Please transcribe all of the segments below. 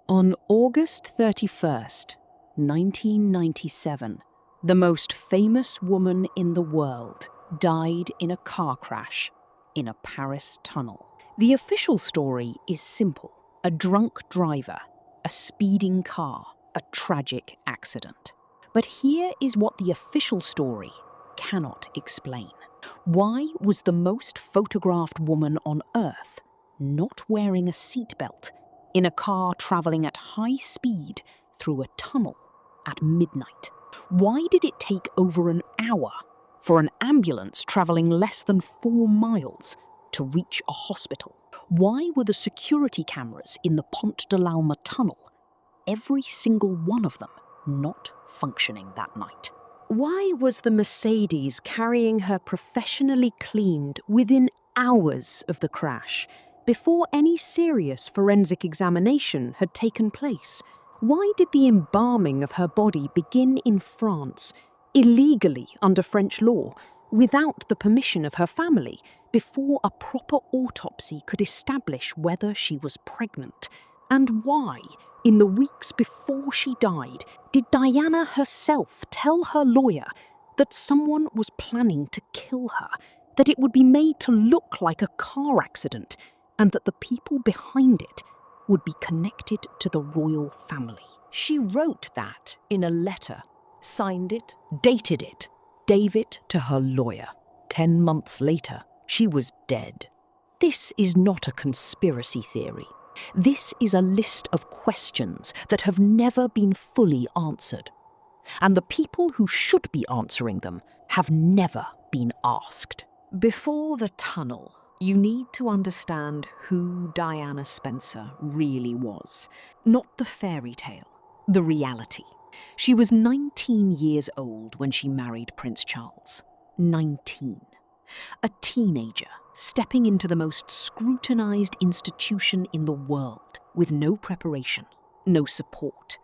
On August 31st, 1997, the most famous woman in the world died in a car crash in a Paris tunnel. The official story is simple: a drunk driver, a speeding car, a tragic accident. But here is what the official story cannot explain. Why was the most photographed woman on Earth not wearing a seatbelt in a car travelling at high speed through a tunnel at midnight? Why did it take over an hour for an ambulance travelling less than 4 miles to reach a hospital? Why were the security cameras in the Pont de l'Alma tunnel, every single one of them, not functioning that night? Why was the Mercedes carrying her professionally cleaned within hours of the crash, before any serious forensic examination had taken place? Why did the embalming of her body begin in France, illegally under French law, without the permission of her family, before a proper autopsy could establish whether she was pregnant? And why, in the weeks before she died, did Diana herself tell her lawyer that someone was planning to kill her, that it would be made to look like a car accident, and that the people behind it would be connected to the royal family? She wrote that in a letter, signed it, dated it, gave it to her lawyer. 10 months later, she was dead. This is not a conspiracy theory. This is a list of questions that have never been fully answered. And the people who should be answering them have never been asked. Before the tunnel, you need to understand who Diana Spencer really was. Not the fairy tale, the reality. She was 19 years old when she married Prince Charles. 19. A teenager stepping into the most scrutinized institution in the world with no preparation, no support,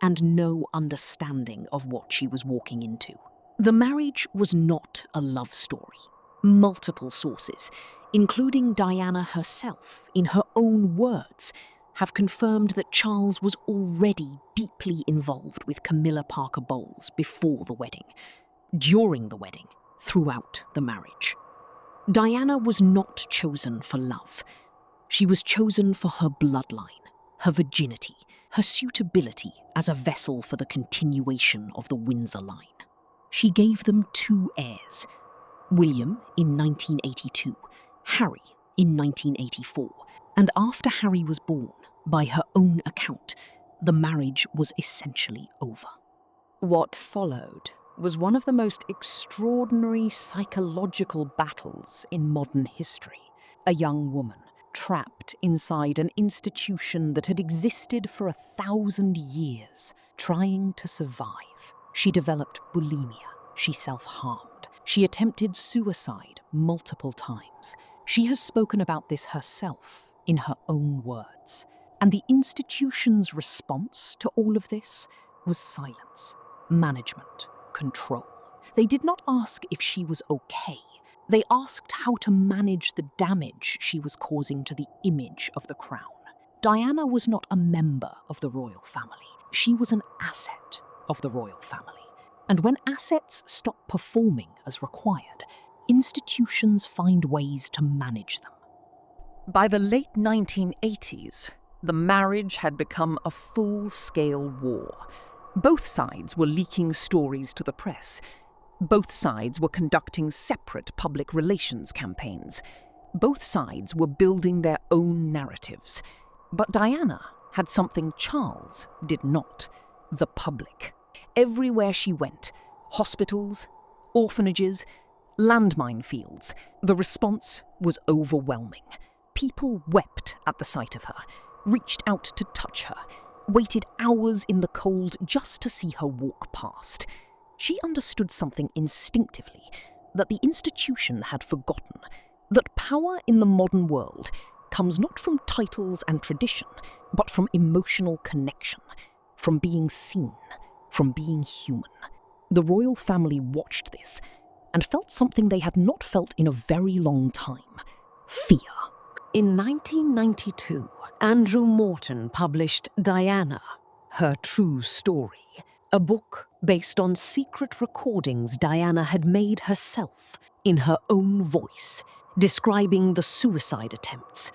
and no understanding of what she was walking into. The marriage was not a love story. Multiple sources, including Diana herself, in her own words, have confirmed that Charles was already deeply involved with Camilla Parker Bowles before the wedding, during the wedding, throughout the marriage. Diana was not chosen for love. She was chosen for her bloodline, her virginity, her suitability as a vessel for the continuation of the Windsor line. She gave them 2 heirs, William in 1982, Harry in 1984, and after Harry was born, by her own account, the marriage was essentially over. What followed was one of the most extraordinary psychological battles in modern history. A young woman trapped inside an institution that had existed for 1,000 years, trying to survive. She developed bulimia. She self-harmed. She attempted suicide multiple times. She has spoken about this herself in her own words. And the institution's response to all of this was silence, management, control. They did not ask if she was okay. They asked how to manage the damage she was causing to the image of the crown. Diana was not a member of the royal family. She was an asset of the royal family. And when assets stop performing as required, institutions find ways to manage them. By the late 1980s, the marriage had become a full-scale war. Both sides were leaking stories to the press. Both sides were conducting separate public relations campaigns. Both sides were building their own narratives. But Diana had something Charles did not: the public. Everywhere she went, hospitals, orphanages, landmine fields, the response was overwhelming. People wept at the sight of her, reached out to touch her, waited hours in the cold just to see her walk past. She understood something instinctively that the institution had forgotten, that power in the modern world comes not from titles and tradition, but from emotional connection, from being seen, from being human. The royal family watched this and felt something they had not felt in a very long time: fear. In 1992, Andrew Morton published Diana, Her True Story, a book based on secret recordings Diana had made herself in her own voice, describing the suicide attempts,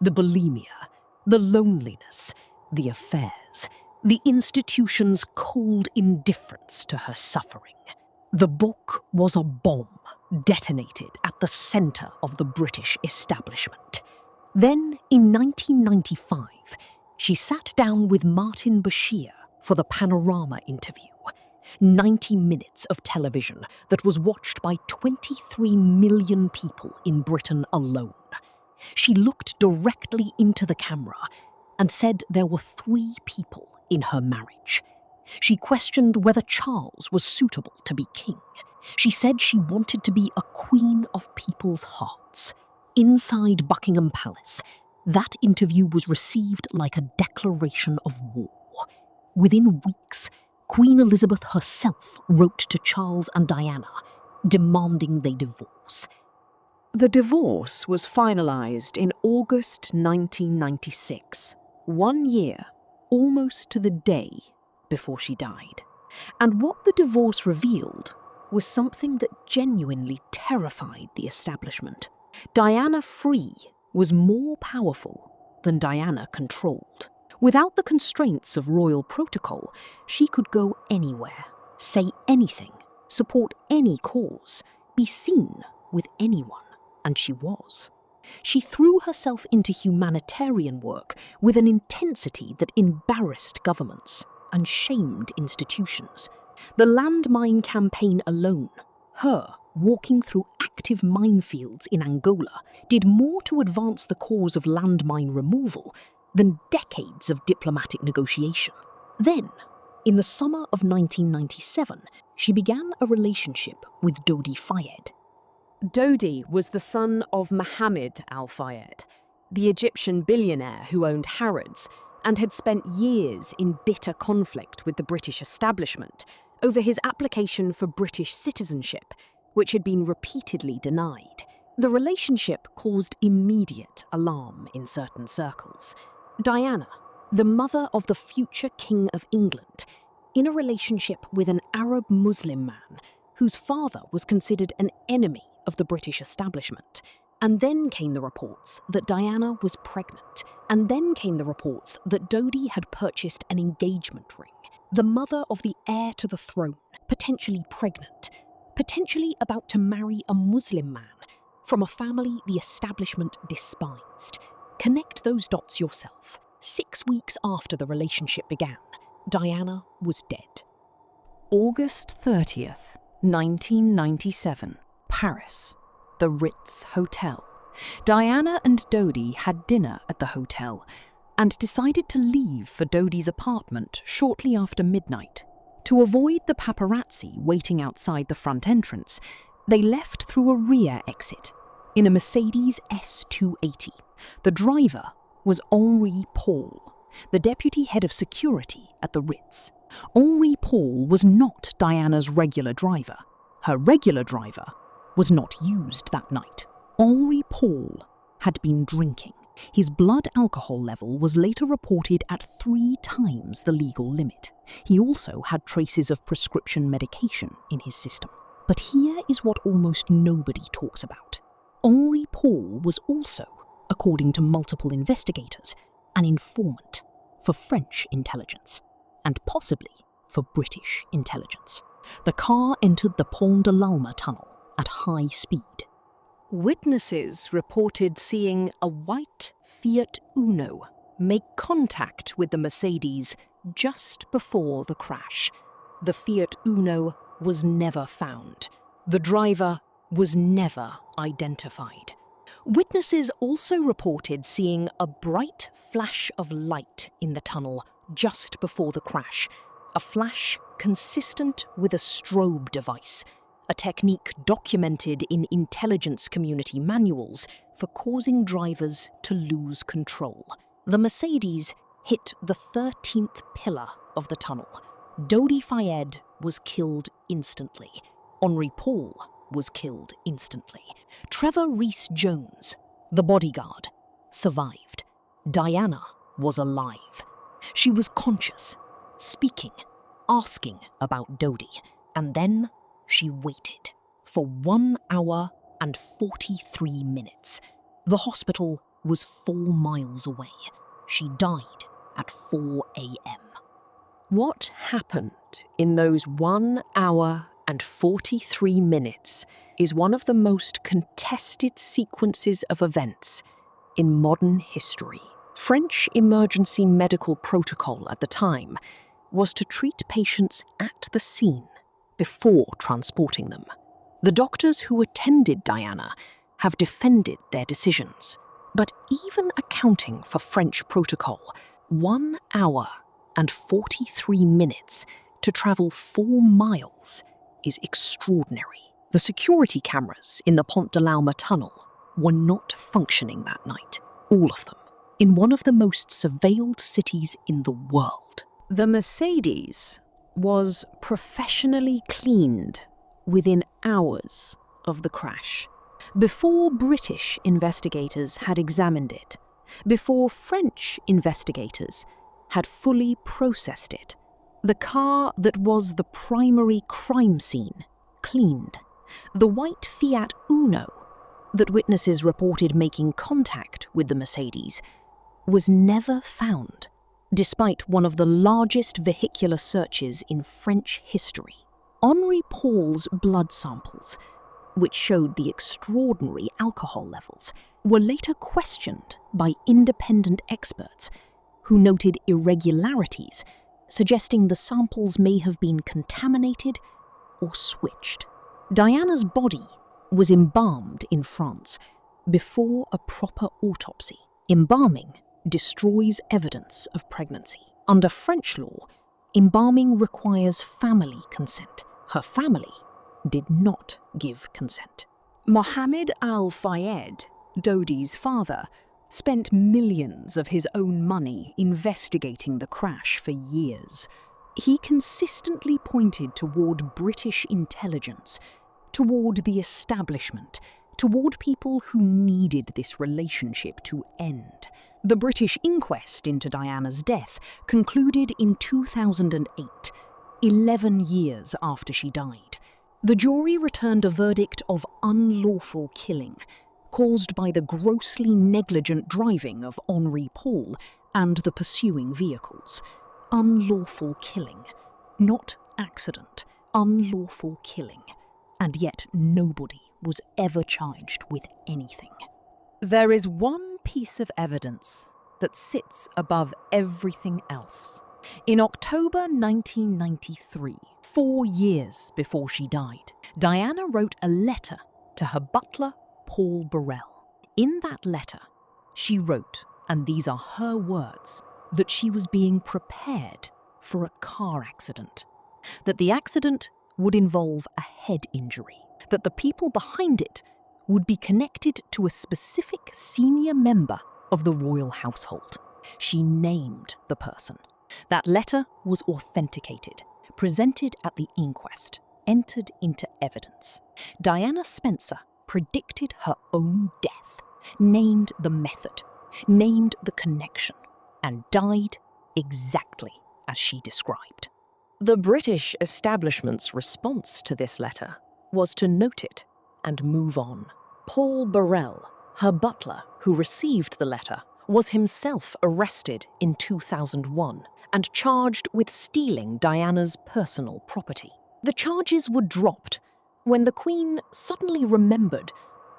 the bulimia, the loneliness, the affairs, the institution's cold indifference to her suffering. The book was a bomb detonated at the centre of the British establishment. Then, in 1995, she sat down with Martin Bashir for the Panorama interview. 90 minutes of television that was watched by 23 million people in Britain alone. She looked directly into the camera and said there were 3 people in her marriage. She questioned whether Charles was suitable to be king. She said she wanted to be a queen of people's hearts. Inside Buckingham Palace, that interview was received like a declaration of war. Within weeks, Queen Elizabeth herself wrote to Charles and Diana, demanding they divorce. The divorce was finalised in August 1996, 1 year, almost to the day, before she died. And what the divorce revealed was something that genuinely terrified the establishment. Diana Free was more powerful than Diana controlled. Without the constraints of royal protocol, she could go anywhere, say anything, support any cause, be seen with anyone, and she was. She threw herself into humanitarian work with an intensity that embarrassed governments and shamed institutions. The landmine campaign alone, her walking through active minefields in Angola, did more to advance the cause of landmine removal than decades of diplomatic negotiation. Then, in the summer of 1997, she began a relationship with Dodi Fayed. Dodi was the son of Mohammed al-Fayed, the Egyptian billionaire who owned Harrods and had spent years in bitter conflict with the British establishment over his application for British citizenship, which had been repeatedly denied. The relationship caused immediate alarm in certain circles. Diana, the mother of the future King of England, in a relationship with an Arab Muslim man whose father was considered an enemy of the British establishment. And then came the reports that Diana was pregnant. And then came the reports that Dodi had purchased an engagement ring. The mother of the heir to the throne, potentially pregnant, potentially about to marry a Muslim man from a family the establishment despised. Connect those dots yourself. 6 weeks after the relationship began, Diana was dead. August 30th, 1997, Paris, the Ritz Hotel. Diana and Dodi had dinner at the hotel and decided to leave for Dodi's apartment shortly after midnight. To avoid the paparazzi waiting outside the front entrance, they left through a rear exit in a Mercedes S280. The driver was Henri Paul, the deputy head of security at the Ritz. Henri Paul was not Diana's regular driver. Her regular driver was not used that night. Henri Paul had been drinking. His blood alcohol level was later reported at 3 times the legal limit. He also had traces of prescription medication in his system. But here is what almost nobody talks about. Henri Paul was also, according to multiple investigators, an informant for French intelligence, and possibly for British intelligence. The car entered the Pont de l'Alma tunnel at high speed. Witnesses reported seeing a white Fiat Uno make contact with the Mercedes just before the crash. The Fiat Uno was never found. The driver was never identified. Witnesses also reported seeing a bright flash of light in the tunnel just before the crash, a flash consistent with a strobe device, a technique documented in intelligence community manuals for causing drivers to lose control. The Mercedes hit the 13th pillar of the tunnel. Dodi Fayed was killed instantly. Henri Paul was killed instantly. Trevor Rees-Jones, the bodyguard, survived. Diana was alive. She was conscious, speaking, asking about Dodi, and then she waited for 1 hour and 43 minutes. The hospital was 4 miles away. She died at 4 a.m. What happened in those 1 hour and 43 minutes is one of the most contested sequences of events in modern history. French emergency medical protocol at the time was to treat patients at the scene before transporting them. The doctors who attended Diana have defended their decisions, but even accounting for French protocol, 1 hour and 43 minutes to travel 4 miles is extraordinary. The security cameras in the Pont de l'Alma tunnel were not functioning that night, all of them, in one of the most surveilled cities in the world. The Mercedes was professionally cleaned within hours of the crash, before British investigators had examined it, before French investigators had fully processed it. The car that was the primary crime scene, cleaned. The white Fiat Uno that witnesses reported making contact with the Mercedes was never found, despite one of the largest vehicular searches in French history. Henri Paul's blood samples, which showed the extraordinary alcohol levels, were later questioned by independent experts who noted irregularities, suggesting the samples may have been contaminated or switched. Diana's body was embalmed in France before a proper autopsy. Embalming destroys evidence of pregnancy. Under French law, embalming requires family consent. Her family did not give consent. Mohammed Al-Fayed, Dodi's father, spent millions of his own money investigating the crash for years. He consistently pointed toward British intelligence, toward the establishment, toward people who needed this relationship to end. The British inquest into Diana's death concluded in 2008, 11 years after she died. The jury returned a verdict of unlawful killing, caused by the grossly negligent driving of Henri Paul and the pursuing vehicles. Unlawful killing, not accident, unlawful killing. And yet nobody was ever charged with anything. There is one piece of evidence that sits above everything else. In October 1993, 4 years before she died, Diana wrote a letter to her butler, Paul Burrell. In that letter, she wrote, and these are her words, that she was being prepared for a car accident, that the accident would involve a head injury, that the people behind it would be connected to a specific senior member of the royal household. She named the person. That letter was authenticated, presented at the inquest, entered into evidence. Diana Spencer predicted her own death, named the method, named the connection, and died exactly as she described. The British establishment's response to this letter was to note it and move on. Paul Burrell, her butler who received the letter, was himself arrested in 2001 and charged with stealing Diana's personal property. The charges were dropped when the Queen suddenly remembered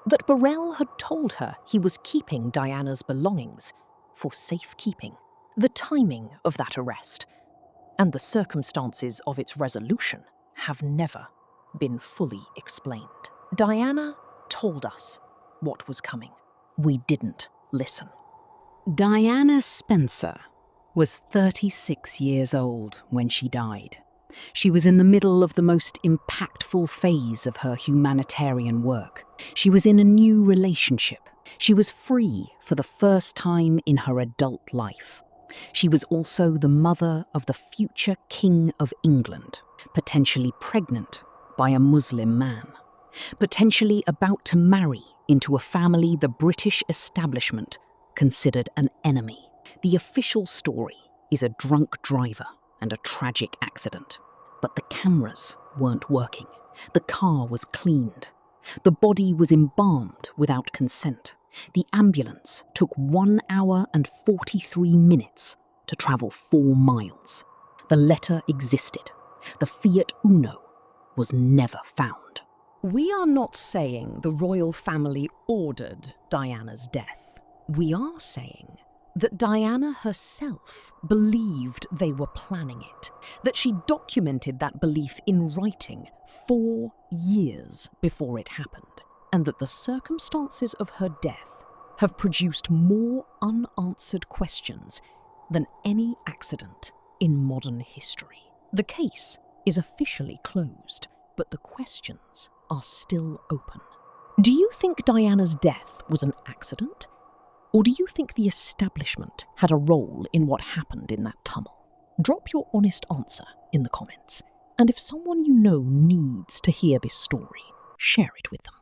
that Burrell had told her he was keeping Diana's belongings for safekeeping. The timing of that arrest and the circumstances of its resolution have never been fully explained. Diana told us what was coming. We didn't listen. Diana Spencer was 36 years old when she died. She was in the middle of the most impactful phase of her humanitarian work. She was in a new relationship. She was free for the first time in her adult life. She was also the mother of the future King of England, potentially pregnant by a Muslim man, potentially about to marry into a family the British establishment considered an enemy. The official story is a drunk driver and a tragic accident. But the cameras weren't working. The car was cleaned. The body was embalmed without consent. The ambulance took 1 hour and 43 minutes to travel 4 miles. The letter existed. The Fiat Uno was never found. We are not saying the royal family ordered Diana's death. We are saying that Diana herself believed they were planning it, that she documented that belief in writing 4 years before it happened, and that the circumstances of her death have produced more unanswered questions than any accident in modern history. The case is officially closed, but the questions are still open. Do you think Diana's death was an accident? Or do you think the establishment had a role in what happened in that tunnel? Drop your honest answer in the comments. And if someone you know needs to hear this story, share it with them.